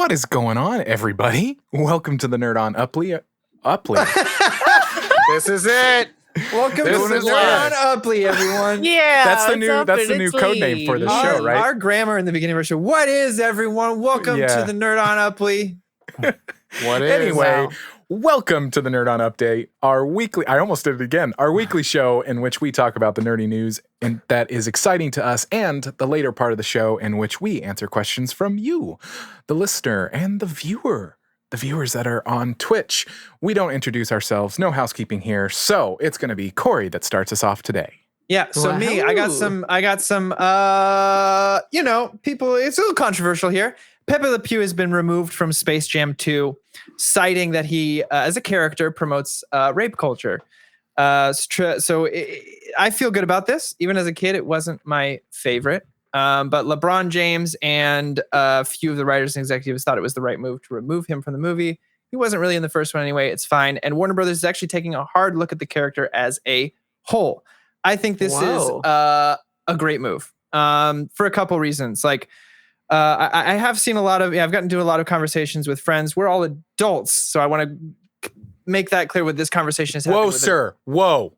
What is going on, everybody? Welcome to the Nerd on Upply. This is it. Welcome to the Nerd on Upply, everyone. Yeah, That's the new code name for the show, right? Our grammar in the beginning of our show. What is, everyone? Welcome to the Nerd on Upply. What is? Anyway, welcome to the Nerd on Update, our weekly, I almost did it again, our weekly show in which we talk about the nerdy news and that is exciting to us, and the later part of the show in which we answer questions from you, the listener and the viewer. The viewers that are on Twitch. We don't introduce ourselves, no housekeeping here, so it's going to be Corey that starts us off today. Yeah, so me, I got some, people, it's a little controversial here. Pepe Le Pew has been removed from Space Jam 2, citing that he, as a character, promotes rape culture. I feel good about this. Even as a kid, it wasn't my favorite. But LeBron James and a few of the writers and executives thought it was the right move to remove him from the movie. He wasn't really in the first one anyway. It's fine. And Warner Brothers is actually taking a hard look at the character as a whole. I think this is a great move for a couple reasons. Like, I have seen I've gotten into a lot of conversations with friends. We're all adults. So I want to make that clear what this conversation is happening. Whoa, sir. Whoa.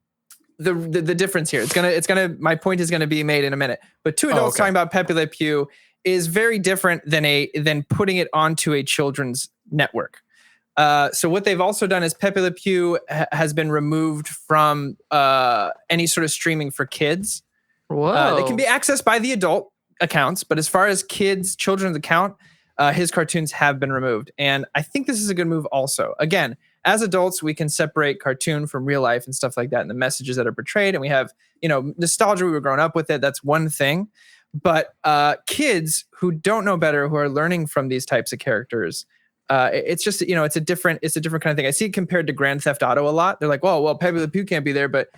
The difference here. It's gonna. My point is gonna be made in a minute. But two adults talking about Pepe Le Pew is very different than putting it onto a children's network. So what they've also done is Pepe Le Pew has been removed from any sort of streaming for kids. Whoa. They can be accessed by the adult accounts, but as far as children's account, his cartoons have been removed. And I think this is a good move also. Again, as adults, we can separate cartoon from real life and stuff like that and the messages that are portrayed. And we have, nostalgia. We were growing up with it. That's one thing. But kids who don't know better, who are learning from these types of characters, it's just, it's a different kind of thing. I see it compared to Grand Theft Auto a lot. They're like, well, Pepe Le Pew can't be there, but,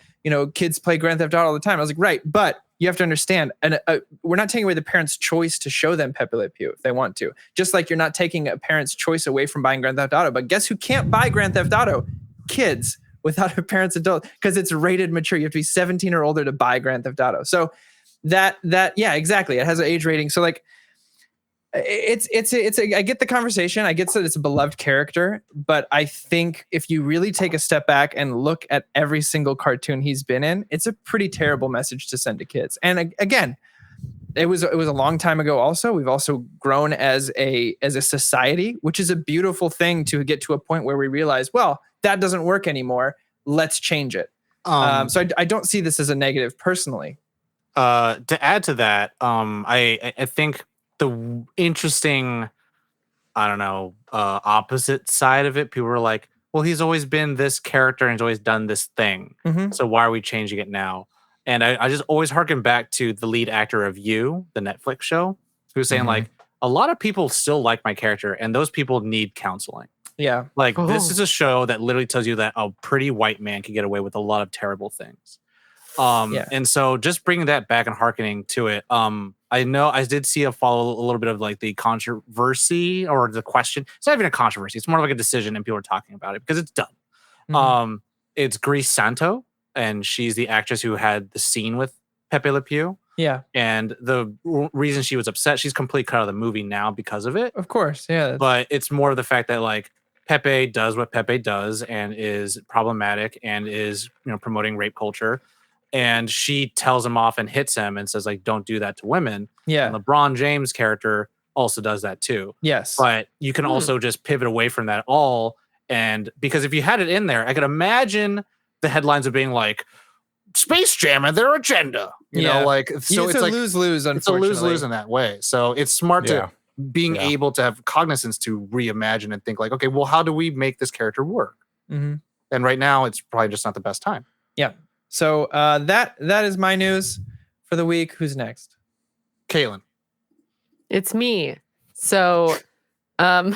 kids play Grand Theft Auto all the time. I was like, right. But you have to understand, and we're not taking away the parent's choice to show them Pepe Le Pew if they want to. Just like you're not taking a parent's choice away from buying Grand Theft Auto. But guess who can't buy Grand Theft Auto? Kids without a parent's adult, because it's rated mature. You have to be 17 or older to buy Grand Theft Auto. So yeah, exactly. It has an age rating. So like, I get the conversation. I get that it's a beloved character, but I think if you really take a step back and look at every single cartoon he's been in, it's a pretty terrible message to send to kids. And again, it was a long time ago. Also, we've also grown as a society, which is a beautiful thing to get to a point where we realize, well, that doesn't work anymore. Let's change it. So I don't see this as a negative personally. To add to that, I think the interesting, opposite side of it, people were like, well, he's always been this character and he's always done this thing. Mm-hmm. So why are we changing it now? And I just always harken back to the lead actor of You, the Netflix show, who's saying like, a lot of people still like my character and those people need counseling. Yeah. Like this is a show that literally tells you that a pretty white man can get away with a lot of terrible things. And so just bringing that back and hearkening to it, I know I did see follow a little bit of like the controversy or the question. It's not even a controversy. It's more like a decision and people are talking about it because it's done. Mm-hmm. It's Grace Santo, and she's the actress who had the scene with Pepe Le Pew. Yeah. And the reason she was upset, she's completely cut out of the movie now because of it. Of course, yeah. But it's more of the fact that like Pepe does what Pepe does and is problematic and is, promoting rape culture. And she tells him off and hits him and says, like, don't do that to women. Yeah. And LeBron James' character also does that too. Yes. But you can also just pivot away from that all. And because if you had it in there, I could imagine the headlines of being like, Space Jam and their agenda. You know, like, so it's like lose-lose, unfortunately. It's a lose-lose in that way. So it's smart to being able to have cognizance to reimagine and think like, okay, well, how do we make this character work? Mm-hmm. And right now, it's probably just not the best time. Yeah. So that is my news for the week. Who's next? Kaylin. It's me. So the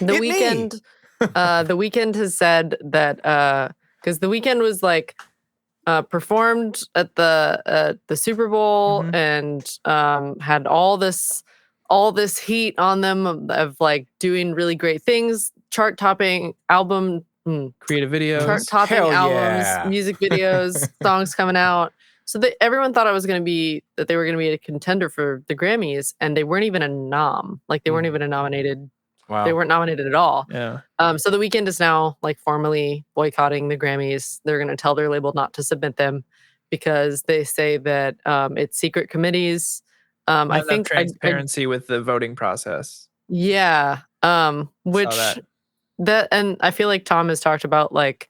Weeknd the Weeknd has said that because the Weeknd was like performed at the Super Bowl and had all this heat on them of like doing really great things, chart-topping album, creative videos, chart-topping albums, music videos, songs coming out. So everyone thought that they were going to be a contender for the Grammys, and they weren't even a nom. Like they weren't even a nominated. Wow. They weren't nominated at all. Yeah. So the Weeknd is now like formally boycotting the Grammys. They're going to tell their label not to submit them because they say that it's secret committees. I think transparency with the voting process. Yeah. Which that and I feel like Tom has talked about like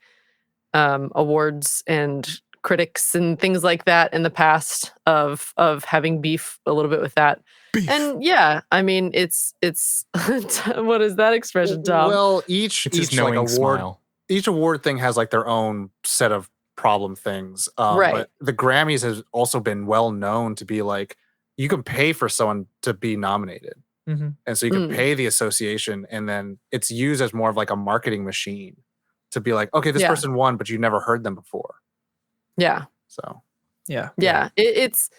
awards and critics and things like that in the past of having beef a little bit with that. Beef. And yeah, I mean it's what is that expression, Tom? Well, each like award smile. Each award thing has like their own set of problem things. Right. But the Grammys has also been well known to be like you can pay for someone to be nominated. Mm-hmm. And so you can pay the association, and then it's used as more of like a marketing machine to be like, okay, this person won, but you never heard them before. Yeah. So yeah. It's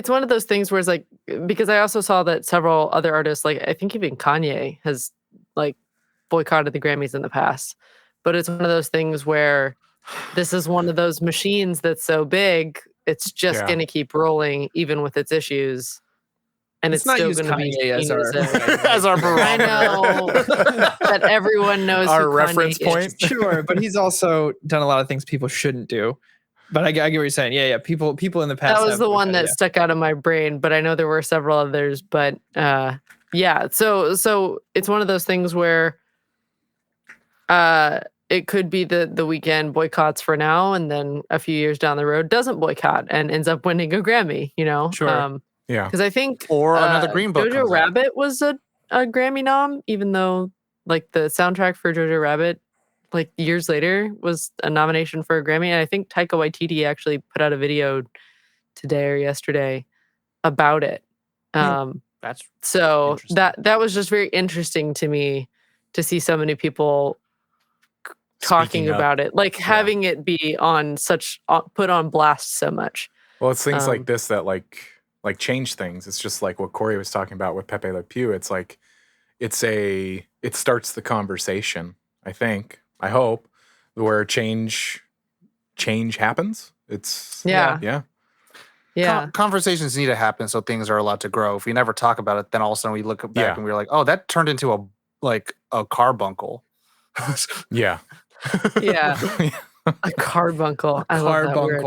one of those things where it's like, because I also saw that several other artists, like I think even Kanye has like boycotted the Grammys in the past, but it's one of those things where this is one of those machines that's so big, it's just going to keep rolling even with its issues. And it's not still going to be as our barometer. I know that everyone knows our reference point. Sure, but he's also done a lot of things people shouldn't do. But I get what you're saying. Yeah. People in the past. That was the one that stuck out of my brain, but I know there were several others. But yeah, so it's one of those things where it could be the Weeknd boycotts for now, and then a few years down the road doesn't boycott and ends up winning a Grammy. You know, sure. Yeah, because I think or another Green Book. Jojo Rabbit was a Grammy nom, even though like the soundtrack for Jojo Rabbit, like years later, was a nomination for a Grammy. And I think Taika Waititi actually put out a video today or yesterday about it. That's so that was just very interesting to me to see so many people talking about it, like having it be on put on blast so much. Well, it's things like this that like change things. It's just like what Corey was talking about with Pepe Le Pew. It's like it starts the conversation, I think. I hope, where change happens. It's yeah. Conversations need to happen so things are allowed to grow. If we never talk about it, then all of a sudden we look back and we're like, oh, that turned into a carbuncle. Yeah. Yeah. A carbuncle. I love that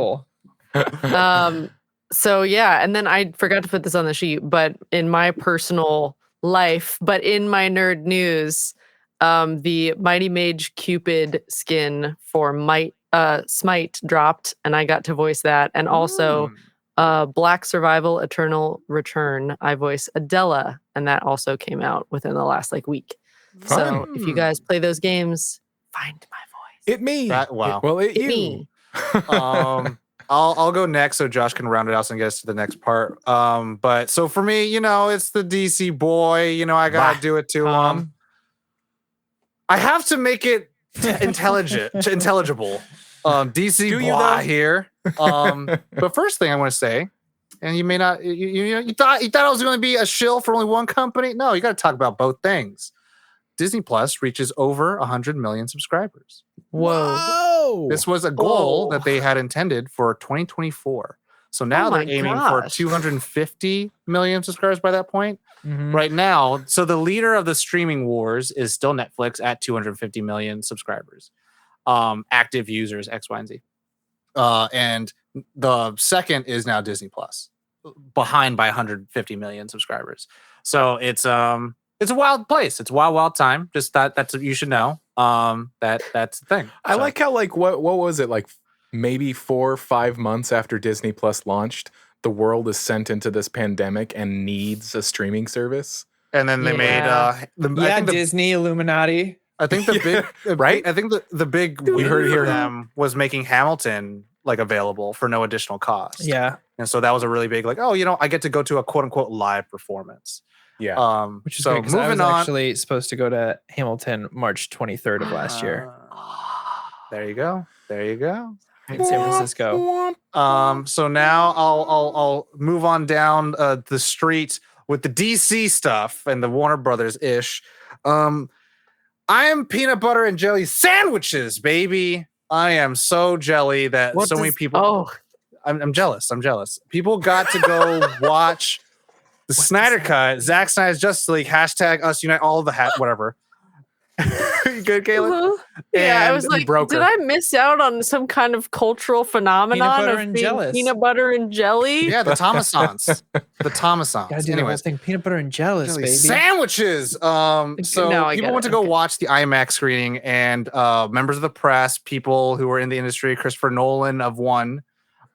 word. So yeah, and then I forgot to put this on the sheet, but in my personal life, but in my nerd news, the Mighty Mage Cupid skin for Smite dropped, and I got to voice that. And also Black Survival Eternal Return, I voice Adela, and that also came out within the last week. Fun. So if you guys play those games, find my voice. It me. Wow. It you. Me. I'll go next so Josh can round it out and get us to the next part. But so for me, it's the DC boy. I gotta do it to him. I have to make it intelligible. DC boy here. But first thing I want to say, and you may not, you thought I was going to be a shill for only one company. No, you got to talk about both things. Disney Plus reaches over 100 million subscribers. Whoa. This was a goal that they had intended for 2024. So now they're aiming for 250 million subscribers by that point. Mm-hmm. Right now, so the leader of the streaming wars is still Netflix at 250 million subscribers. Active users, X, Y, and Z. And the second is now Disney Plus, behind by 150 million subscribers. So it's a wild place. It's wild time. Just that's what you should know. That's the thing. I like how what was it maybe 4 or 5 months after Disney Plus launched, the world is sent into this pandemic and needs a streaming service. And then they made Disney Illuminati. I think the big right. I think the big we heard here them was making Hamilton available for no additional cost. Yeah, and so that was a really big I get to go to a quote unquote live performance. Yeah. Which is great, 'cause I was actually supposed to go to Hamilton March 23rd of last year. There you go. In San Francisco. So now I'll move on down the street with the DC stuff and the Warner Brothers ish. I am peanut butter and jelly sandwiches, baby. I am so jelly that many people. I'm jealous. I'm jealous. People got to go watch the Snyder Cut, Zack Snyder's Justice League, hashtag us unite all of the whatever. You good, Caleb? Yeah, I was like, did I miss out on some kind of cultural phenomenon of being peanut butter and jelly? Yeah, the Thomasons. The Thomasons. Gotta do the whole thing. Peanut butter and jealous, baby. Sandwiches. So people went to go watch the IMAX screening, and members of the press, people who were in the industry, Christopher Nolan of one,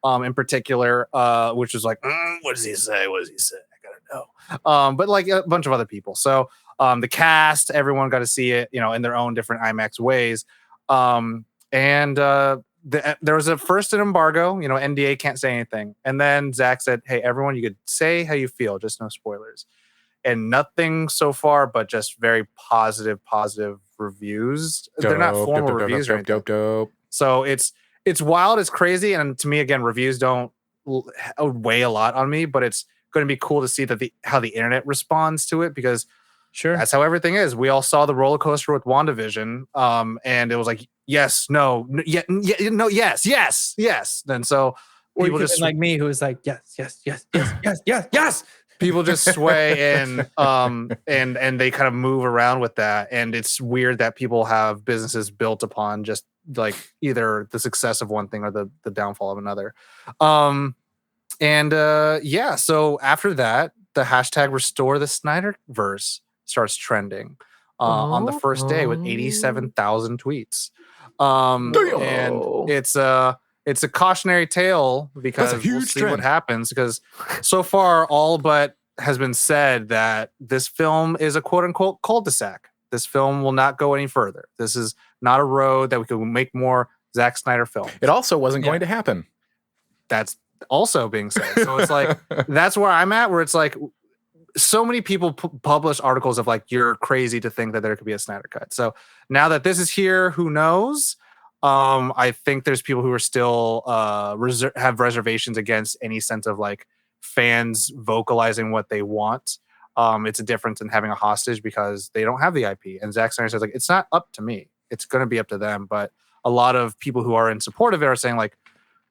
in particular, which was like, what does he say? What does he say? I gotta know. But like a bunch of other people. So the cast, everyone got to see it, in their own different IMAX ways. There was first an embargo, NDA can't say anything. And then Zach said, hey, everyone, you could say how you feel, just no spoilers. And nothing so far, but just very positive reviews. They're not formal reviews or anything. So it's wild, it's crazy. And to me, again, reviews don't weigh a lot on me, but it's going to be cool to see that how the internet responds to it, because that's how everything is. We all saw the roller coaster with WandaVision, and it was like, yes, no, no, yes. And so people just like me, who was like, yes. People just sway and they kind of move around with that, and it's weird that people have businesses built upon just like either the success of one thing or the downfall of another. So after that, the hashtag Restore the Snyderverse starts trending on the first day with 87,000 tweets. And it's a cautionary tale, because we'll see what happens, because so far all but has been said that this film is a quote unquote cul-de-sac. This film will not go any further. This is not a road that we can make more Zack Snyder films. It also wasn't going to happen. That's also being said. So it's like, that's where I'm at, where it's like, so many people publish articles of like, you're crazy to think that there could be a Snyder Cut. So now that this is here, who knows? I think there's people who are still have reservations against any sense of like fans vocalizing what they want. It's a difference in having a hostage, because they don't have the IP. And Zack Snyder says like, it's not up to me. It's going to be up to them. But a lot of people who are in support of it are saying like,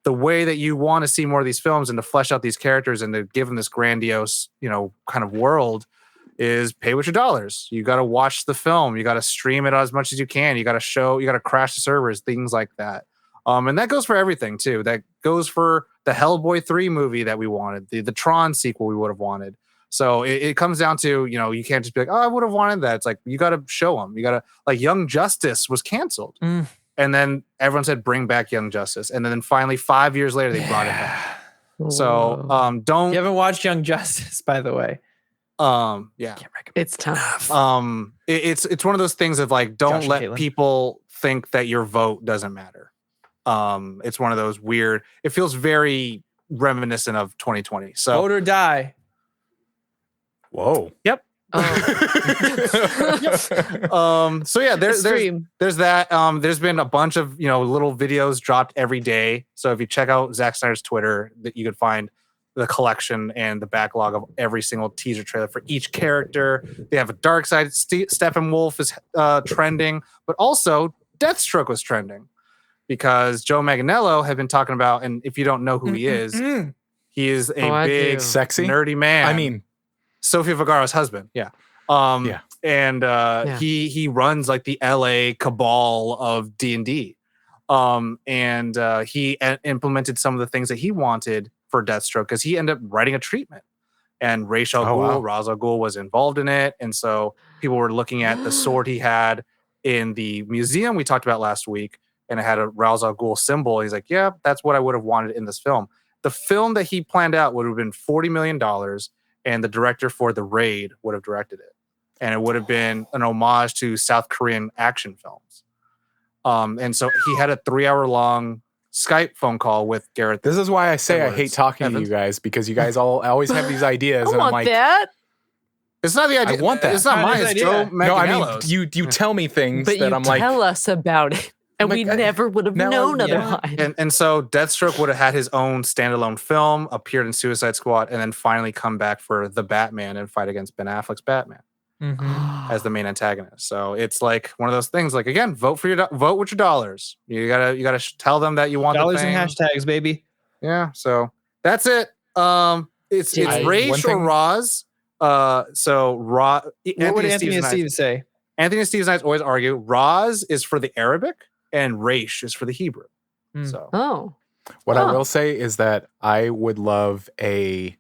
the way that you want to see more of these films and to flesh out these characters and to give them this grandiose, kind of world, is pay with your dollars. You got to watch the film. You got to stream it as much as you can. You got to crash the servers, things like that. And that goes for everything too. That goes for the Hellboy 3 movie that we wanted, the Tron sequel we would have wanted. So it comes down to, you can't just be like, oh, I would have wanted that. It's like, you got to show them. You got to, like, Young Justice was canceled. And then everyone said, bring back Young Justice. And then finally, 5 years later, they brought it back. So don't... You haven't watched Young Justice, by the way. Yeah. Can't recommend. It's tough. It's one of those things of like, don't let people think that your vote doesn't matter. It's one of those weird... It feels very reminiscent of 2020. So vote or die. Whoa. Yep. So yeah, there's that. There's been a bunch of little videos dropped every day. So if you check out Zack Snyder's Twitter, that you could find the collection and the backlog of every single teaser trailer for each character. They have a dark side. Steppenwolf is trending, but also Deathstroke was trending because Joe Manganiello had been talking about. And if you don't know who he is a big, sexy, nerdy man. I mean, Sofia Vergara's husband. Yeah. And he runs like the LA cabal of D&D. He implemented some of the things that he wanted for Deathstroke because he ended up writing a treatment. And Ra's al Ghul was involved in it. And so people were looking at the sword he had in the museum we talked about last week, and it had a Ra's al Ghul symbol. He's like, yeah, that's what I would have wanted in this film. The film that he planned out would have been $40 million. And the director for The Raid would have directed it. And it would have been an homage to South Korean action films. And so he had a 3-hour-long Skype phone call with Gareth. This is why I say I hate talking to you guys, because you guys always have these ideas. And I'm like, that. It's not the idea. I want that. It's not mine. It's Joe Manganiello's. No, I mean, you tell me things but that I'm like. Tell us about it. And we never would have known otherwise. And so Deathstroke would have had his own standalone film, appeared in Suicide Squad, and then finally come back for The Batman and fight against Ben Affleck's Batman as the main antagonist. So it's like one of those things. Like, again, vote with your dollars. You gotta tell them that you want dollars the thing. and hashtags, baby. Yeah, so that's it. It's Raish or Roz. So What would Anthony and Steve say? Anthony and Steve and I always argue. Roz is for the Arabic, and Raish is for the Hebrew. So, what I will say is that I would love a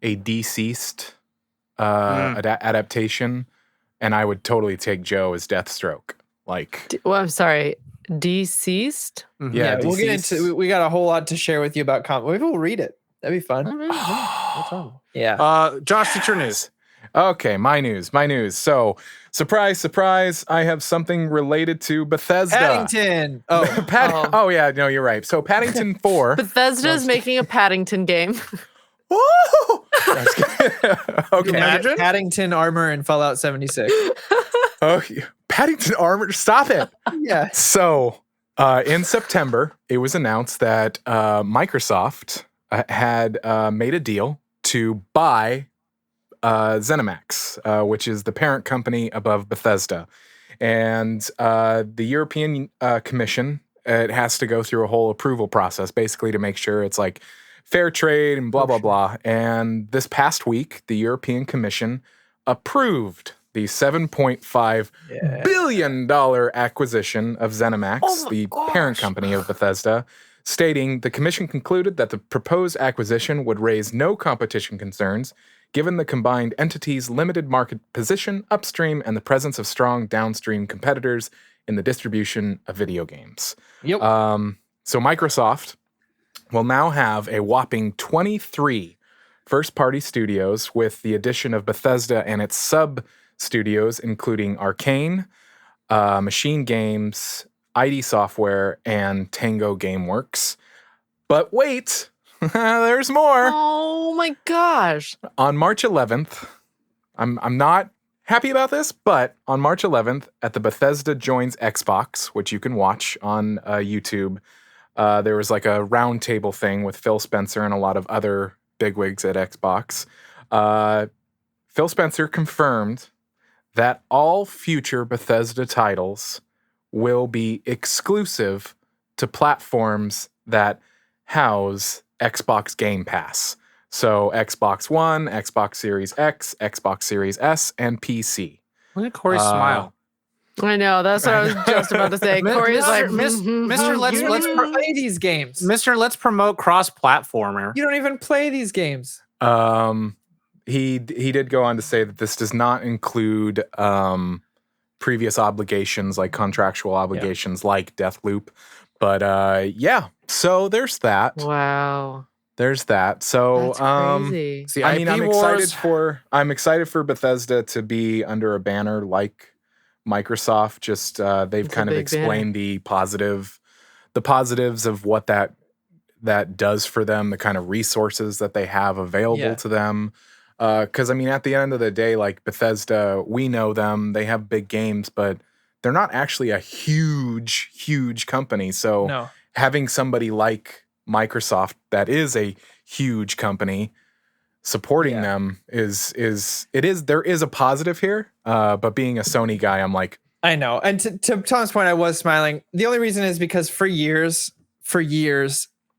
deceased adaptation, and I would totally take Joe as Deathstroke. Like, I'm sorry, deceased. Yeah, we'll get into. We got a whole lot to share with you about comics. Maybe we'll read it. That'd be fun. Yeah. Josh, it's your news. Okay, my news. So, surprise, surprise, I have something related to Bethesda. Paddington. Oh yeah, no, you're right. So Paddington 4. Bethesda's making a Paddington game. Woo! Okay. Imagine Paddington armor in Fallout 76. Paddington armor, stop it. Yeah. So, in September, it was announced that Microsoft had made a deal to buy ZeniMax, which is the parent company above Bethesda. And the European Commission, it has to go through a whole approval process, basically to make sure it's like fair trade and blah, blah, blah. And this past week, the European Commission approved the $7.5 billion acquisition of ZeniMax, the parent company of Bethesda, stating the commission concluded that the proposed acquisition would raise no competition concerns, given the combined entity's limited market position upstream and the presence of strong downstream competitors in the distribution of video games. Yep. So Microsoft will now have a whopping 23 first-party studios with the addition of Bethesda and its sub-studios, including Arcane, Machine Games, ID Software, and Tango Gameworks. But wait, there's more. Oh my gosh. On March 11th, I'm not happy about this, but on March 11th at the Bethesda Joins Xbox, which you can watch on YouTube, there was like a roundtable thing with Phil Spencer and a lot of other bigwigs at Xbox. Phil Spencer confirmed that all future Bethesda titles will be exclusive to platforms that house Xbox Game Pass. So Xbox One, Xbox Series X, Xbox Series S, and PC. Look at Corey smile. I know, that's what I was just about to say. Corey's like, Mr. Let's play these games. Mr. Let's promote cross-platformer. You don't even play these games. He did go on to say that this does not include previous obligations, like contractual obligations, like Deathloop. But so there's that. Wow. There's that. So That's crazy. See, I mean, I'm excited for Bethesda to be under a banner like Microsoft. Just they've kind of explained the positives of what that does for them, the kind of resources that they have available to them. Because I mean, at the end of the day, like Bethesda, we know them. They have big games, but they're not actually a huge company. So having somebody like Microsoft that is a huge company supporting them there is a positive here. But being a Sony guy, I'm like, I know. And to Tom's point, I was smiling. The only reason is because for years,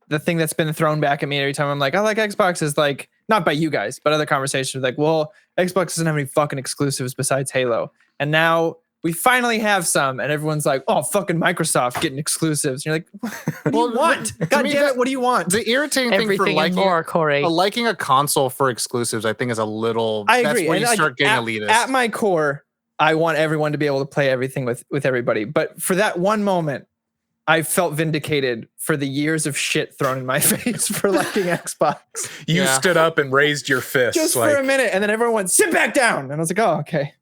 the thing that's been thrown back at me every time I'm like, I like Xbox is like, not by you guys, but other conversations like, well, Xbox doesn't have any fucking exclusives besides Halo. And now we finally have some, and everyone's like, oh, fucking Microsoft getting exclusives. And you're like, what do you want? God damn it, what do you want? The irritating thing for liking a console for exclusives, I think is a little, I agree. That's when you start getting elitist. At my core, I want everyone to be able to play everything with everybody. But for that one moment, I felt vindicated for the years of shit thrown in my face for liking Xbox. You stood up and raised your fist. Just for a minute. And then everyone went, sit back down. And I was like, oh, okay.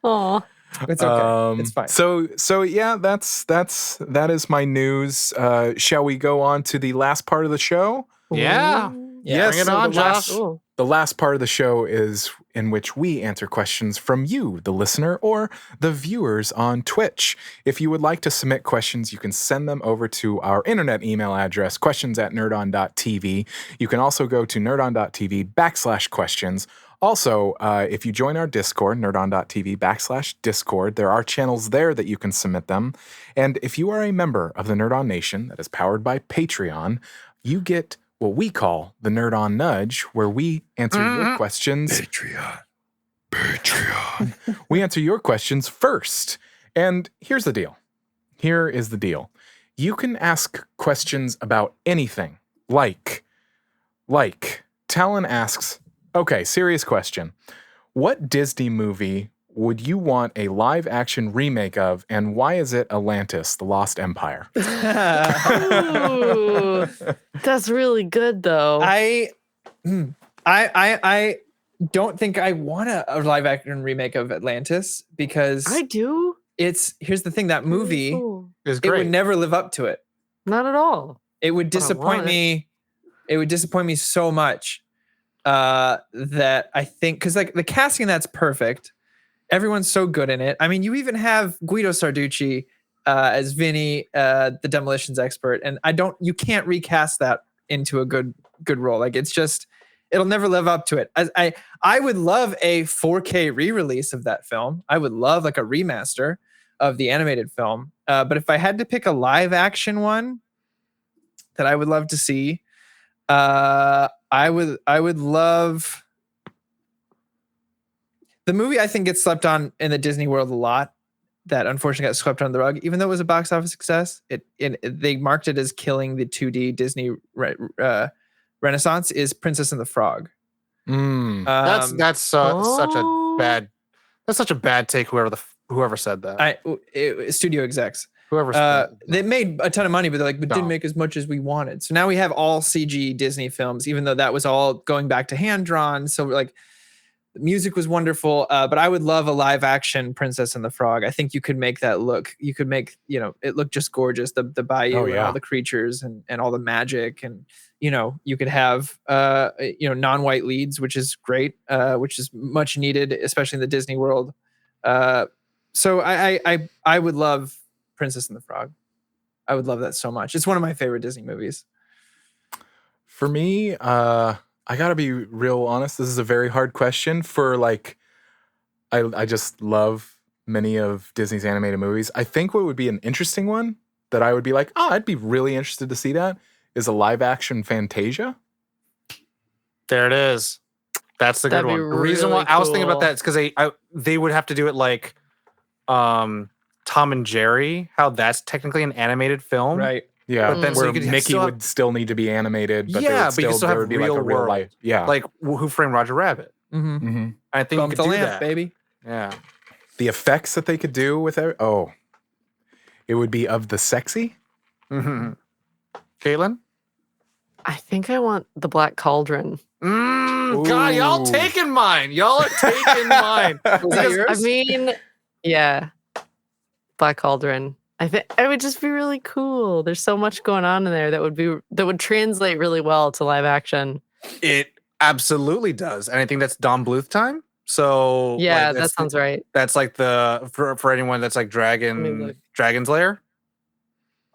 Aw. It's okay. It's fine. So yeah, that is my news. Shall we go on to the last part of the show? Yeah. Yes, Bring it so on, the last- Josh. Cool. The last part of the show is in which we answer questions from you, the listener, or the viewers on Twitch. If you would like to submit questions, you can send them over to our internet email address, questions@nerdon.tv. You can also go to nerdon.tv/questions. Also, if you join our Discord, nerdon.tv/Discord, there are channels there that you can submit them. And if you are a member of the Nerd On Nation that is powered by Patreon, you get what we call the Nerd On Nudge, where we answer your questions. Patreon. We answer your questions first. And here's the deal. Here is the deal. You can ask questions about anything. Like, Talon asks, okay, serious question. What Disney movie would you want a live action remake of, and why is it Atlantis, the Lost Empire? Ooh, that's really good though. I don't think I want a live action remake of Atlantis because I do. here's the thing, that movie, Cool. It's it great. would never live up to it. Not at all. It would But I disappoint want it. me. It would disappoint me so much that I think, because like the casting, that's perfect. Everyone's so good in it. I mean, you even have Guido Sarducci as Vinny, the demolitions expert, and you can't recast that into a good role. Like it's just, it'll never live up to it. I would love a 4K re-release of that film. I would love like a remaster of the animated film. But if I had to pick a live action one that I would love to see, I would love the movie. I think gets slept on in the Disney world a lot, that unfortunately got swept under the rug, even though it was a box office success. They marked it as killing the 2D Disney renaissance, is Princess and the Frog. That's such a Oh. bad. That's such a bad take. Whoever said that. Studio execs. Whoever said They made a ton of money, but they're like, but No. didn't make as much as we wanted. So now we have all CG Disney films, even though that was all going back to hand drawn. So like, the music was wonderful, but I would love a live action Princess and the Frog. I think you could make that look. You could make it look just gorgeous. The bayou and all the creatures and all the magic, and you could have non-white leads, which is great, which is much needed, especially in the Disney world. So I would love Princess and the Frog. I would love that so much. It's one of my favorite Disney movies. For me, I gotta be real honest. This is a very hard question for I just love many of Disney's animated movies. I think what would be an interesting one that I would be like, I'd be really interested to see that, is a live action Fantasia. There it is. That's the good That'd be one. The reason why really I was thinking about cool. that is because they would have to do it like Tom and Jerry, how that's technically an animated film. Right. Yeah, But then so where you could Mickey still have- would still need to be animated, but Yeah, but you there still have would be like a real real world. life. Yeah, Like Who Framed Roger Rabbit. Mm-hmm. Mhm. I think Bump you the could do lamp, that. baby. Yeah. The effects that they could do with it. Oh, it would be of the sexy. Mm-hmm. Caitlin? I think I want the Black Cauldron. God, y'all Ooh. taking mine. Y'all are taking mine. Was that Because, yours? I mean, yeah, Black Cauldron. I think it would just be really cool. There's so much going on in there that would translate really well to live action. It absolutely does. And I think that's Don Bluth time. So Yeah, like, that sounds right. That's like for anyone that's like Let me look. Dragon's Lair.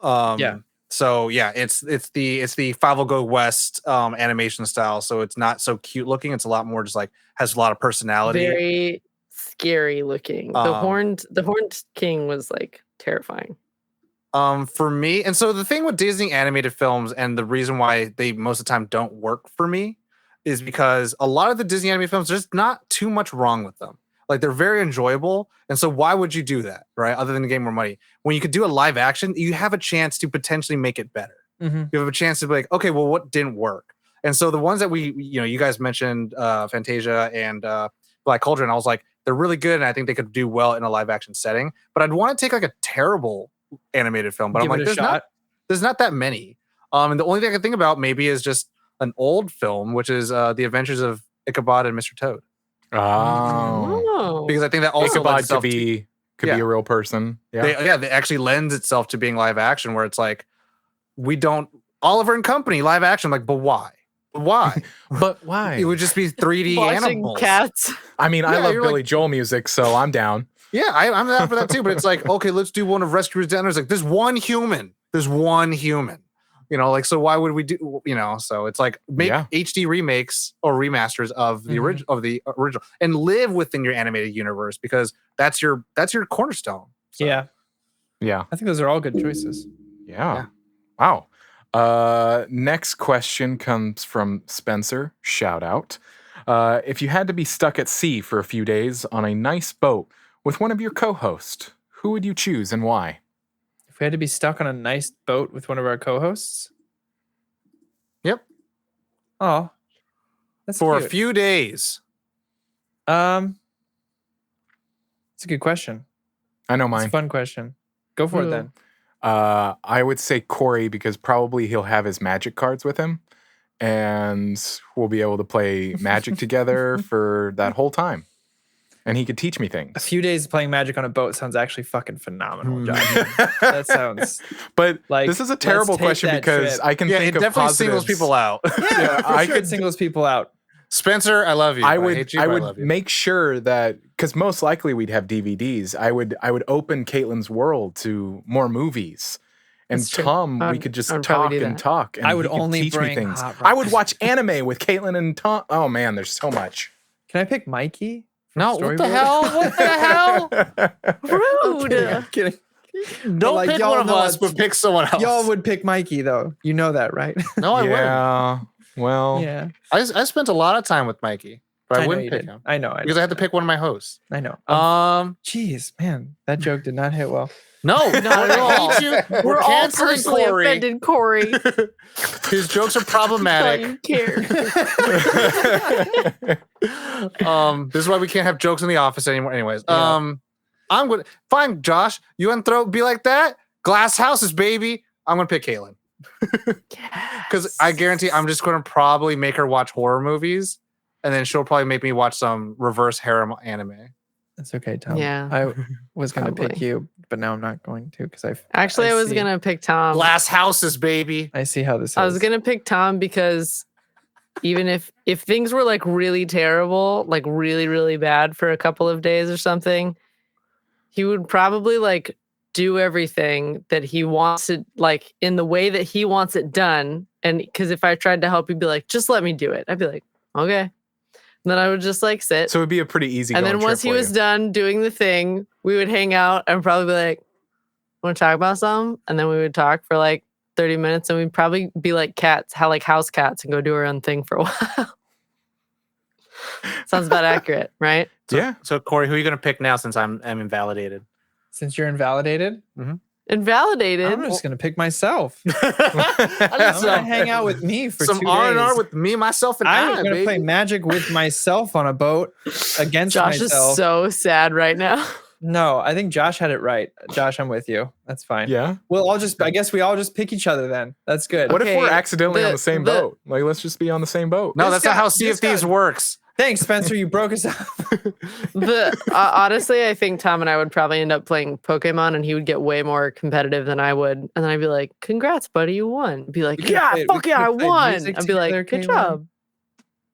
Yeah. So yeah, it's the Five Will Go West animation style. So it's not so cute looking. It's a lot more just like has a lot of personality. Very scary looking. The horned king was like terrifying. For me, and so the thing with Disney animated films, and the reason why they most of the time don't work for me, is because a lot of the Disney animated films, there's not too much wrong with them. Like they're very enjoyable, and so why would you do that, right? Other than to gain more money, when you could do a live action, you have a chance to potentially make it better. Mm-hmm. You have a chance to be like, okay, well, what didn't work? And so the ones that you guys mentioned, Fantasia and Black Cauldron, I was like, they're really good, and I think they could do well in a live action setting. But I'd want to take like a terrible animated film, but Give I'm it like, a shot. there's not that many. And the only thing I can think about maybe is just an old film, which is The Adventures of Ichabod and Mr. Toad, Oh, because I think that also lends Ichabod itself could be a real person. Yeah, they actually lends itself to being live action, where it's like Oliver and Company live action, like, but why? Why? But why? It would just be 3D Watching animals. cats. I mean, I Yeah, love you're Billy Joel music, so I'm down. Yeah, I'm down for that too. But it's like, okay, let's do one of Rescuers Down. There's like, there's one human. You know, like, so why would we do? You know, so it's like make HD remakes or remasters of the original and live within your animated universe because that's your cornerstone. So. Yeah. Yeah. I think those are all good choices. Yeah. Wow. Next question comes from Spencer. Shout out. If you had to be stuck at sea for a few days on a nice boat with one of your co-hosts, who would you choose and why? If we had to be stuck on a nice boat with one of our co-hosts? Yep. Oh. That's for cute. a few days. It's a good question. I know It's mine. a fun question. Go for it then. I would say Corey because probably he'll have his magic cards with him and we'll be able to play magic together for that whole time. And he could teach me A things. few days playing magic on a boat sounds actually fucking phenomenal, Josh. That sounds But like this is a terrible let's take question that because trip. I can think it of definitely positives. singles people out. Yeah, I sure could it singles people out. Spencer, I love you. I would hate you, I but would love you. make sure that because most likely we'd have DVDs. I would open Caitlin's world to more movies. And That's true. Tom, we I'd- could just I'd probably talk do and that. talk. And I would he could only teach me bring things. Hot I would Rods. watch anime with Caitlin and Tom. Oh man, there's so much. Can I pick Mikey? No, what the Storyboard? hell? What the hell? Rude. I'm kidding. Don't like, pick y'all one of know us, it's- but pick someone else. Y'all would pick Mikey though. You know that, right? No, I wouldn't. Yeah. Well, Yeah. I spent a lot of time with Mikey, but I know wouldn't you pick did. him I know. because I had to pick one of my hosts. I know. Jeez, man, that joke did not hit well. No, Not at all. I hate you. We're all canceling personally Corey. offended, Corey. His jokes are Thought problematic. you care. This is why we can't have jokes in the office anymore. Anyways, Yeah. I'm gonna fine, Josh. You want to be like that? Glass houses, baby. I'm gonna pick Caitlin because I guarantee I'm just gonna probably make her watch horror movies, and then she'll probably make me watch some reverse harem anime. That's okay, Tom. Yeah, I was gonna pick probably. you, but now I'm not going to because Actually, I was see. gonna pick Tom. Glass houses, baby. I see how this is. I was gonna pick Tom because even if things were like really terrible, like really, really bad for a couple of days or something, he would probably like do everything that he wants it, like in the way that he wants it done. And because if I tried to help, he'd be like, just let me do it. I'd be like, okay. And then I would just like sit. so it'd be a pretty easy. And then once he was done doing the thing, we would hang out and probably be like, want to talk about something? And then we would talk for like 30 minutes and we'd probably be like cats, how like house cats and go do our own thing for a while. Sounds about accurate, right? Yeah. So Corey, who are you gonna pick now since I'm invalidated? Since you're invalidated, Invalidated. I'm just gonna pick myself. I I'm gonna hang out with me for some 2 R&R days. with me, myself, and I'm I, gonna baby. play magic with myself on a boat against Josh myself. is so sad right now. No, I think Josh had it right. Josh, I'm with you. That's fine. Yeah. Well, I guess we all just pick each other then. That's good. What if we're Okay, accidentally on the same the- boat? Like, let's just be on the same boat. No, This that's not guy- how Sea this of Thieves guy- works. Thanks, Spencer. You broke us up. Honestly, I think Tom and I would probably end up playing Pokemon and he would get way more competitive than I would. And then I'd be like, congrats, buddy, you won. Be like, We could've yeah, played- fuck we yeah, I could've played won. music I'd be like, together, good Caitlin. job.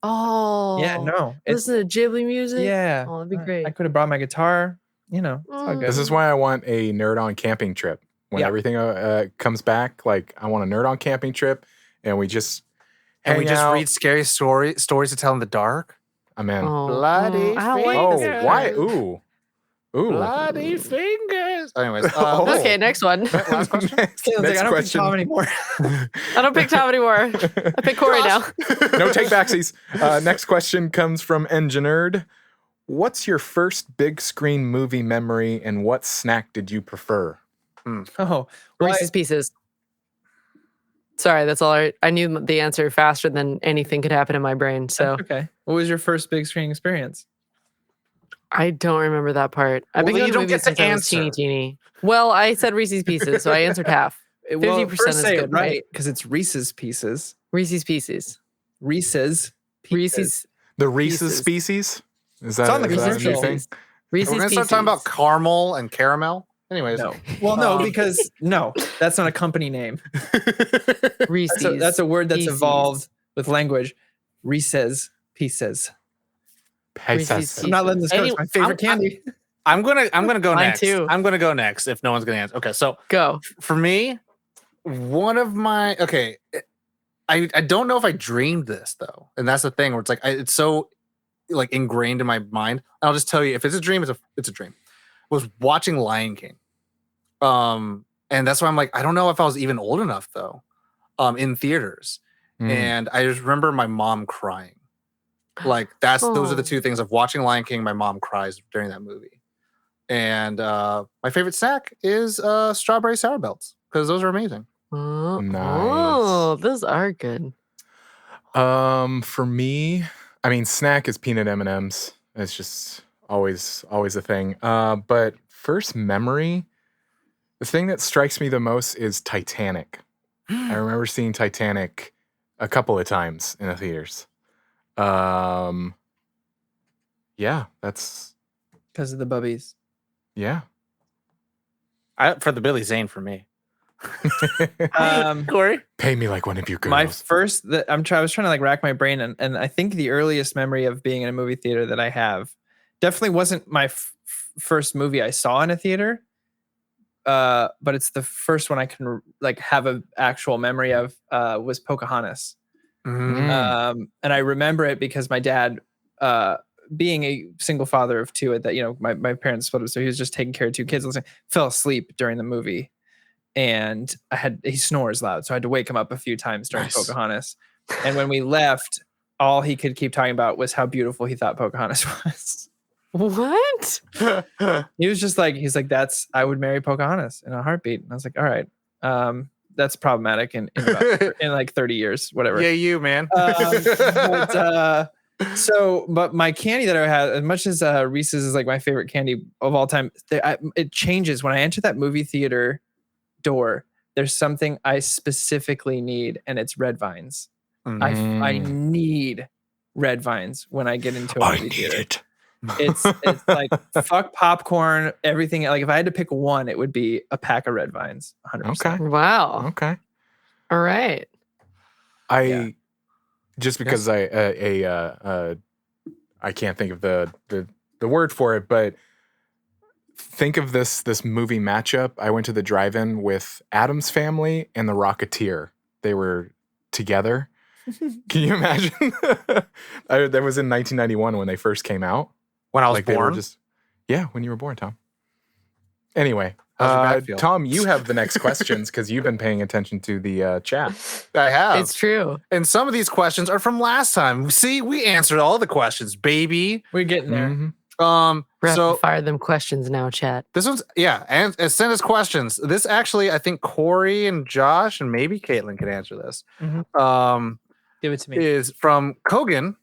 Oh. Yeah, no. Listen to Ghibli music. Yeah. Oh, that'd be great. I could have brought my guitar. You know, it's all good. This is why I want a nerd on camping trip. When Yeah. everything comes back, like I want a nerd on camping trip, and we just And we hang just out. read scary stories to tell in the dark. I'm in. Oh, Bloody I don't like Oh, this. why? Ooh. Bloody fingers. Anyways, Oh. Okay, next one. Last question? next Caitlin's like, I don't question. pick Tom anymore. I don't pick Tom anymore. I pick Corey now. No take backsies. Next question comes from Engineered. What's your first big screen movie memory, and what snack did you prefer? Oh, well, Reese's Pieces. Sorry, that's all. I knew the answer faster than anything could happen in my brain. So okay. What was your first big screen experience? I don't remember that part. I've been Well, going you to don't movies get to since I was teeny answer. teeny. Well, I said Reese's Pieces, so I answered half. 50% first is say it good, right? right? Because it's Reese's Pieces. Reese's Pieces. Reese's. Pieces. Reese's. The Reese's Pieces. species? Is that, It's on the is that a new commercial. thing? Reese's. We're Reese's gonna start Pieces. talking about caramel and caramel. Anyways, No. Well, no, because no, that's not a company name. Reese's. That's a word that's Pieces. evolved with language. Reese's Pieces. Reese's I'm not letting this go. It's my favorite candy. I'm gonna go Mine next. too. I'm gonna go next if no one's gonna answer. Okay, so Go. for me, one of my I don't know if I dreamed this though, and that's the thing where it's like it's so like ingrained in my mind. I'll just tell you, if it's a dream, it's a dream. Was watching Lion King, and that's why I'm like, I don't know if I was even old enough though, in theaters, and I just remember my mom crying. Like those are the two things of watching Lion King. My mom cries during that movie, and my favorite snack is strawberry sour belts because those are amazing. Oh, those are good. For me, I mean, snack is peanut M&Ms. It's just always a thing. But first memory, the thing that strikes me the most is Titanic. I remember seeing Titanic a couple of times in the theaters. Yeah, that's because of the bubbies. Yeah. For the Billy Zane for me. Corey, pay me like one of you girls. My first, I was trying to like rack my brain, and I think the earliest memory of being in a movie theater that I have definitely wasn't my first movie I saw in a theater, but it's the first one I can like have an actual memory of. Was Pocahontas, and I remember it because my dad, being a single father of two, at that my parents split up, so he was just taking care of two kids. Fell asleep during the movie. And he snores loud, so I had to wake him up a few times during Pocahontas. And when we left, all he could keep talking about was how beautiful he thought Pocahontas was. What? He was just like, I would marry Pocahontas in a heartbeat. And I was like, all right, that's problematic in like 30 years, whatever. Yeah, you man. But my candy that I had, as much as Reese's is like my favorite candy of all time, it changes when I enter that movie theater door. There's something I specifically need, and it's red vines. I need red vines when I get into a movie theater. It's like fuck popcorn, everything. Like if I had to pick one, it would be a pack of red vines. 100%. Okay. Wow. Okay. All right. Just because I can't think of the word for it, but think of this movie matchup. I went to the drive-in with Addams Family and The Rocketeer. They were together. Can you imagine? That was in 1991 when they first came out. When I was born? When you were born, Tom. Anyway, Tom, you have the next questions because you've been paying attention to the chat. I have. It's true. And some of these questions are from last time. See, we answered all the questions, baby. We're getting there. Mm-hmm. So fire them questions now, chat. This one's and send us questions. This actually, I think Corey and Josh and maybe Caitlin can answer this. Mm-hmm. Give it to me. Is from Kogan.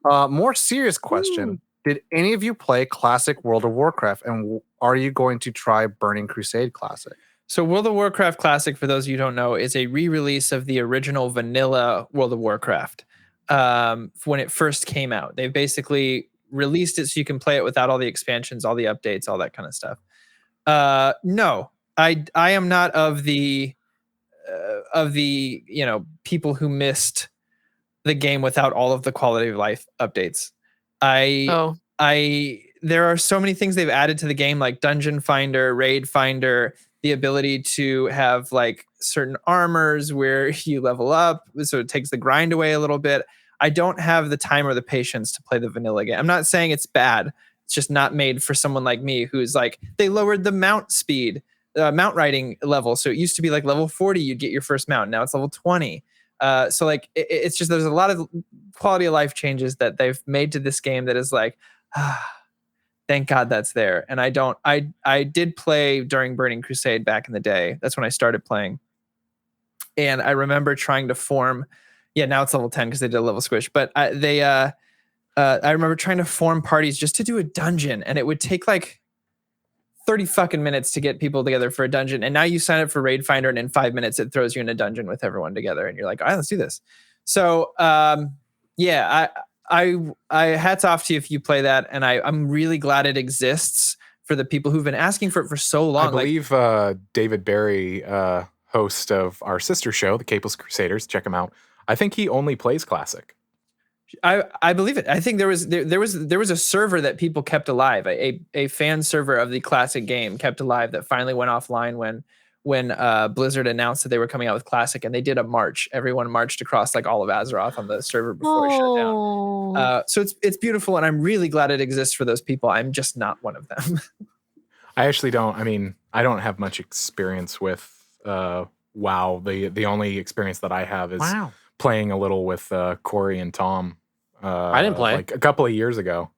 More serious question. Ooh. Did any of you play classic World of Warcraft, and are you going to try Burning Crusade Classic? So World of Warcraft Classic, for those of you who don't know, is a re-release of the original vanilla World of Warcraft. When it first came out, they basically released it so you can play it without all the expansions, all the updates, all that kind of stuff. No, I am not of the people who missed the game without all of the quality of life updates. There are so many things they've added to the game, like Dungeon Finder, Raid Finder, the ability to have like certain armors where you level up, so it takes the grind away a little bit. I don't have the time or the patience to play the vanilla game. I'm not saying it's bad. It's just not made for someone like me who's like, they lowered the mount speed, mount riding level. So it used to be like level 40, you'd get your first mount. Now it's level 20. So like, it's just, there's a lot of quality of life changes that they've made to this game that is like, thank God that's there. And I did play during Burning Crusade back in the day. That's when I started playing. And I remember trying to form, now it's level 10 because they did a level squish, but I remember trying to form parties just to do a dungeon, and it would take like 30 fucking minutes to get people together for a dungeon. And now you sign up for Raid Finder, and in 5 minutes it throws you in a dungeon with everyone together, and you're like, all right, let's do this. So I hats off to you if you play that, and I'm really glad it exists for the people who've been asking for it for so long. I believe David Barry, host of our sister show, the Capeless Crusaders, check him out I think he only plays classic. I believe it. I think there was a server that people kept alive, a fan server of the classic game kept alive that finally went offline when Blizzard announced that they were coming out with classic, and they did a march. Everyone marched across like all of Azeroth on the server before it shut down. So it's beautiful, and I'm really glad it exists for those people. I'm just not one of them. I actually don't. I mean, I don't have much experience with WoW. The only experience that I have is playing a little with Corey and Tom. I didn't play like a couple of years ago.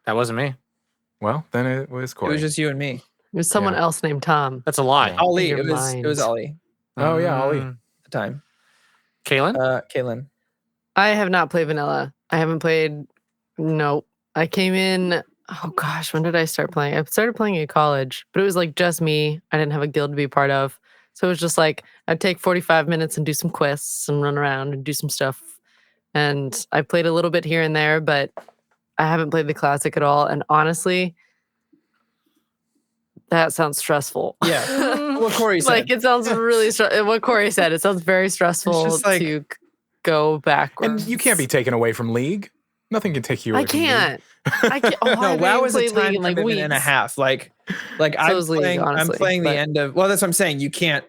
That wasn't me. Well, then it was Corey. It was just you and me. It was someone else named Tom. That's a lie. Yeah. Ollie. It was Ollie. Oh yeah, Ollie. At the time. Kaylin? I have not played vanilla. I haven't played. Nope. I came in. Oh gosh, when did I start playing? I started playing in college, but it was like just me. I didn't have a guild to be part of. So it was just like I'd take 45 minutes and do some quests and run around and do some stuff. And I played a little bit here and there, but I haven't played the classic at all. And honestly, that sounds stressful. Yeah. What Corey said. Like it sounds really what Corey said. It sounds very stressful to go backwards. And you can't be taken away from League. Nothing can take you away from League. I can't. Oh, no, WoW is a time League in like commitment and a half. Like I'm playing the end of. Well, that's what I'm saying. You can't.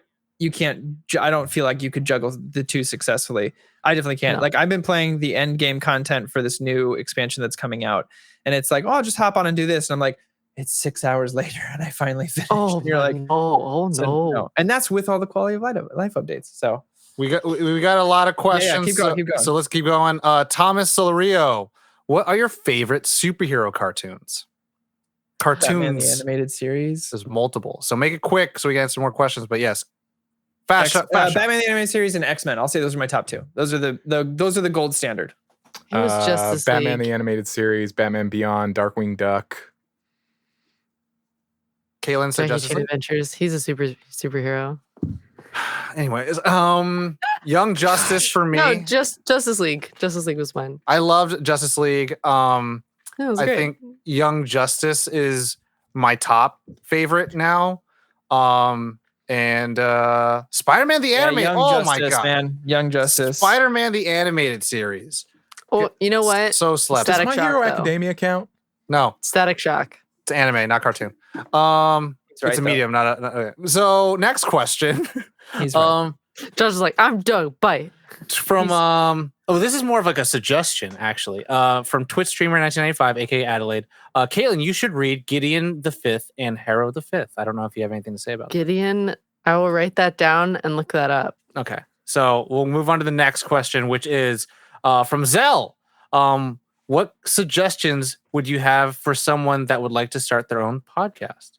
I don't feel like you could juggle the two successfully. I definitely can't. No. Like I've been playing the end game content for this new expansion that's coming out, and it's like, oh, I'll just hop on and do this, and I'm like, it's 6 hours later, and I finally finished. Oh, and you're like, no. And that's with all the quality of life updates. So we got a lot of questions. Yeah, keep going. So let's keep going. Thomas Solario, what are your favorite superhero cartoons? Batman the animated series. There's multiple, so make it quick so we can answer more questions. But yes. Batman the animated series and X-Men. I'll say those are my top two. Those are the gold standard. It was Justice Batman League. the animated series, Batman Beyond, Darkwing Duck. Kaylin said Justice League. Adventures. He's a superhero. Anyways, Young Justice for me. No, just Justice League. Justice League was fine. I loved Justice League. It was I great. think Young Justice is my top favorite now. And Spider-Man the animated. My god, man, Young Justice. Spider-Man the animated series. Oh, you know what? So slept. Does Static My Shock, Hero though. Academia count? No, Static Shock. it's anime, not cartoon. Right, it's a medium, not a. So next question. He's right. Josh is like, I'm done. Bye. From this is more of like a suggestion actually. From Twitch streamer 1995, aka Adelaide. Caitlin, you should read Gideon the Fifth and Harrow the Fifth. I don't know if you have anything to say about it. Gideon. I will write that down and look that up. Okay, so we'll move on to the next question, which is from Zell. What suggestions would you have for someone that would like to start their own podcast?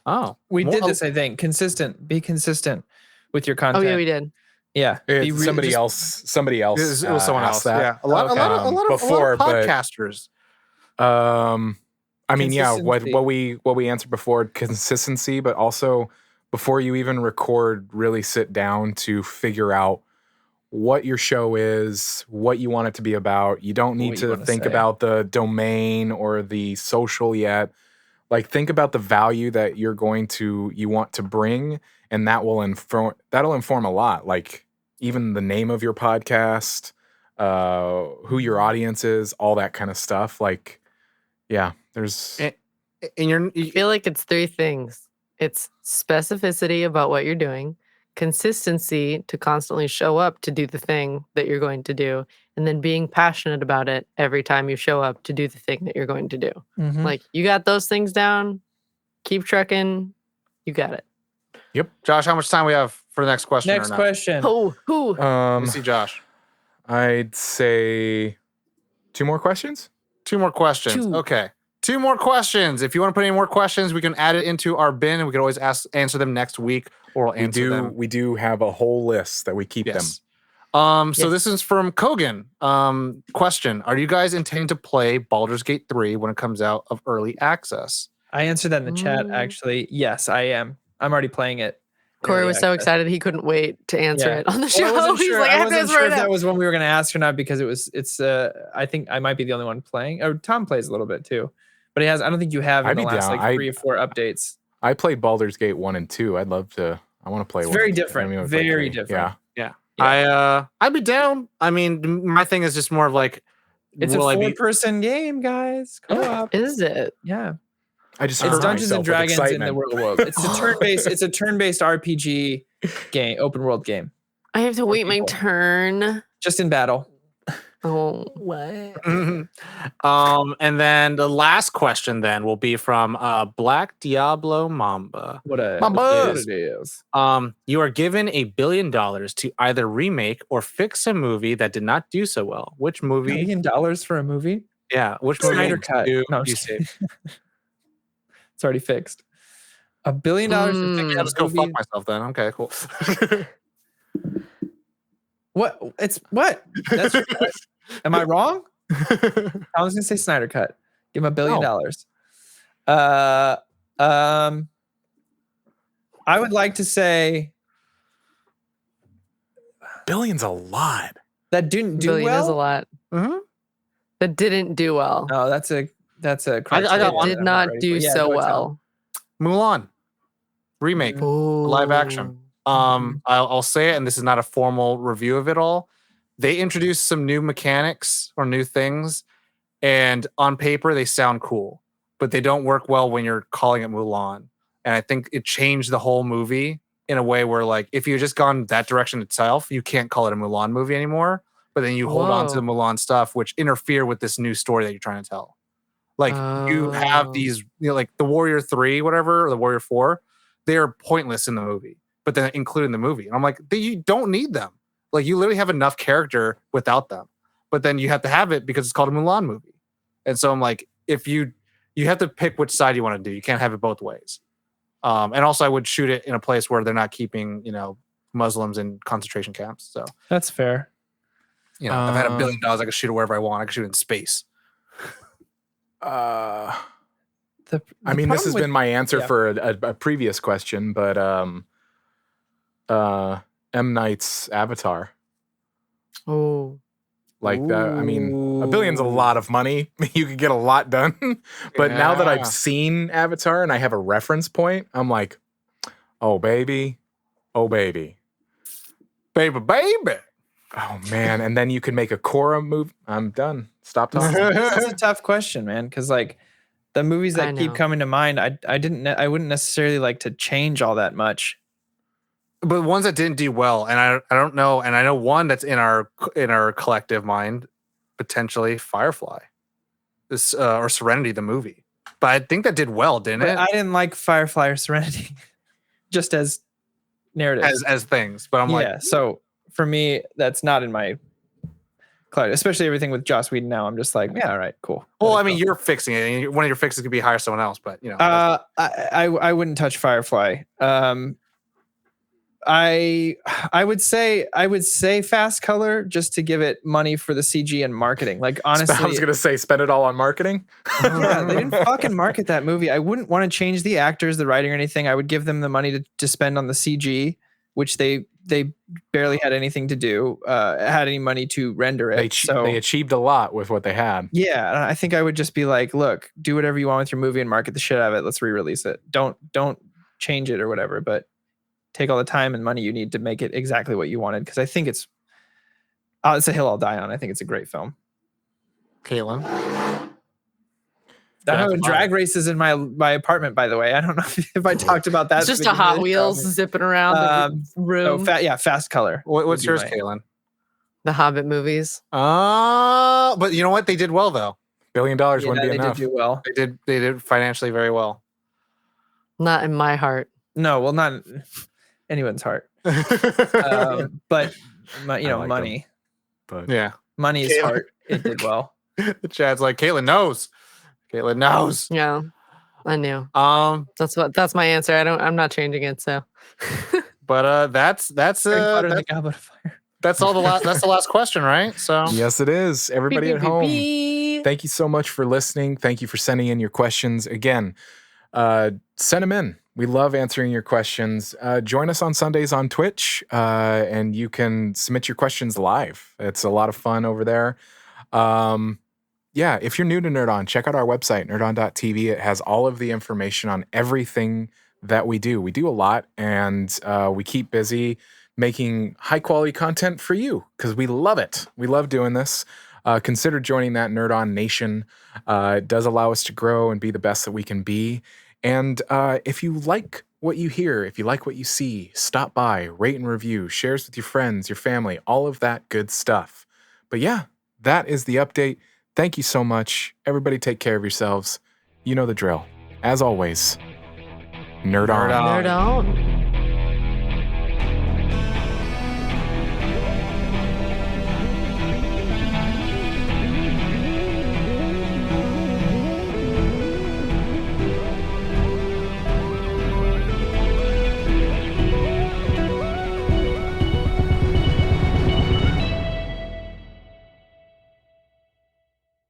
Oh, we did this. I think be consistent with your content. Oh yeah, we did. Yeah, Somebody else. It was someone else. That. Yeah, a lot of podcasters. I mean, yeah. What we answered before, consistency, but also before you even record, really sit down to figure out what your show is, what you want it to be about. You don't need to think about the domain or the social yet. Like, think about the value that you want to bring, and that'll inform a lot. Like, even the name of your podcast, who your audience is, all that kind of stuff. Like, yeah, there's. I feel like it's three things. It's specificity about what you're doing, consistency to constantly show up to do the thing that you're going to do, and then being passionate about it every time you show up to do the thing that you're going to do. Mm-hmm. Like, you got those things down, keep trucking, you got it. Yep. Josh, how much time we have for the next question? Next question. Who? Let me see Josh. I'd say 2 more questions. 2 more questions. Okay. 2 more questions. If you want to put any more questions, we can add it into our bin, and we can always answer them next week, or we'll answer them. We do have a whole list that we keep them. So this is from Kogan. Question: are you guys intending to play Baldur's Gate 3 when it comes out of early access? I answered that in the chat. Actually, yes, I am. I'm already playing it. Corey was so excited he couldn't wait to answer it on the show. Well, I wasn't He's sure, like, I wasn't sure if that that was one we were going to ask or not, because it's. I think I might be the only one playing. Oh, Tom plays a little bit too, but he has. I don't think you have in the last like 3 or 4 updates. I played Baldur's Gate 1 and 2. I'd love to. I want to play. It's very different. Very different. Yeah. I'd be down. I mean, my thing is just more of like, It's a 4-person game, guys. Co-op. Is it? Yeah. I just It's hurt Dungeons and myself with Dragons in the excitement. real world. It's a turn-based. It's a turn-based RPG game, open world game. I have to wait my people. turn. Just in battle. Oh, what? And then the last question then will be from Black Diablo Mamba. What it is. You are given $1 billion to either remake or fix a movie that did not do so well. Which movie? $1 billion for a movie? Yeah. Which Snyder movie cut. do No, you save? It's already fixed. $1 billion to fix Let's go fuck myself then. Okay, cool. What? It's what? That's am I wrong? I was gonna say Snyder cut. Give him $1 billion. I would like to say Billion's a lot. that didn't do billion well. is a lot. Mm-hmm. That didn't do well. No, that's a I got one. Did not do so well. Mulan remake, live action. I'll say it, and this is not a formal review of it all. They introduced some new mechanics or new things, and on paper they sound cool, but they don't work well when you're calling it Mulan. And I think it changed the whole movie in a way where, like, if you just gone that direction itself, you can't call it a Mulan movie anymore. But then you hold on to the Mulan stuff, which interfere with this new story that you're trying to tell. Like, you have these, like the Warrior 3, whatever, or the Warrior 4, they're pointless in the movie, but then included in the movie. And I'm like, you don't need them. Like, you literally have enough character without them. But then you have to have it because it's called a Mulan movie. And so I'm like, if you have to pick which side you want to do. You can't have it both ways. And also I would shoot it in a place where they're not keeping, Muslims in concentration camps. So that's fair. I've had $1 billion. I can shoot it wherever I want. I can shoot it in space. I mean, this has been my answer for a previous question, but M. Night's Avatar. Oh. Like that. I mean, $1 billion's a lot of money. You could get a lot done. But now that I've seen Avatar and I have a reference point, I'm like, oh, baby. Oh, baby. Baby, baby. Oh man, and then you can make a Korra movie. I'm done. Stop talking. This is a tough question, man, because like the movies that keep coming to mind, I wouldn't necessarily like to change all that much. But ones that didn't do well, and I don't know, and I know one that's in our collective mind, potentially Firefly, this or Serenity the movie. But I think that did well, didn't it? I didn't like Firefly or Serenity, just as narrative as things. But I'm like, so. For me, that's not in my cloud, especially everything with Joss Whedon now. I'm just like, yeah, all right, cool. Well, I mean, you're fixing it. And one of your fixes could be hire someone else, but I wouldn't touch Firefly. I would say Fast Color just to give it money for the CG and marketing. Like honestly, I was gonna say spend it all on marketing. Yeah, they didn't fucking market that movie. I wouldn't want to change the actors, the writing, or anything. I would give them the money to spend on the CG, which they barely had anything to do, had any money to render it. They achieved a lot with what they had. Yeah, I think I would just be like, look, do whatever you want with your movie and market the shit out of it. Let's re-release it. Don't change it or whatever, but take all the time and money you need to make it exactly what you wanted. Because I think it's a hill I'll die on. I think it's a great film. Caitlin. I'm having drag races in my apartment, by the way. I don't know if I talked about that. It's just a Hot Wheels zipping around the room. Fast Color. What's yours, Caitlin? The Hobbit movies. But you know what? They did well, though. $1 billion wouldn't be enough. They did do well. They did financially very well. Not in my heart. No, well, not in anyone's heart. But money. But yeah, money's heart. It did well. Chad's like, Caitlin knows. Caitlin knows. Yeah, I knew. That's my answer. I'm not changing it. So, but that's all that's the last question, right? So yes, it is. Everybody at home, thank you so much for listening. Thank you for sending in your questions. Again, send them in. We love answering your questions. Join us on Sundays on Twitch, and you can submit your questions live. It's a lot of fun over there. Yeah, if you're new to Nerd On, check out our website, nerdon.tv. It has all of the information on everything that we do. We do a lot, and we keep busy making high quality content for you because we love it. We love doing this. Consider joining that Nerd On Nation. It does allow us to grow and be the best that we can be. And if you like what you hear, if you like what you see, stop by, rate and review, shares with your friends, your family, all of that good stuff. But yeah, that is the update. Thank you so much. Everybody take care of yourselves. You know the drill. As always, Nerd On. Nerd on.